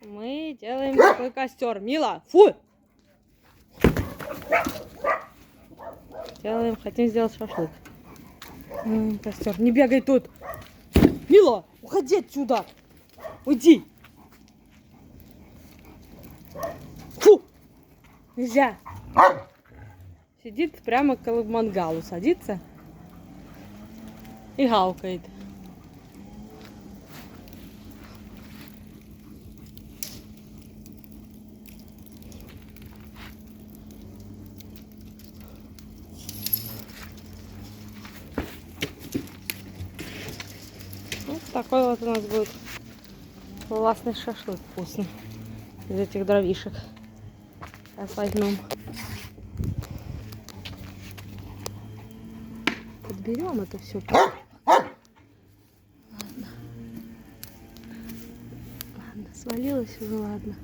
Мы делаем такой костер. Мила, фу! Хотим сделать шашлык. Костер, не бегай тут. Мила, уходи отсюда. Уйди. Фу! Нельзя. Сидит прямо к мангалу, садится и гавкает. Вот такой вот у нас будет классный шашлык вкусный из этих дровишек. Сейчас возьмем. Подберем это все. Ладно, свалилось уже, ладно.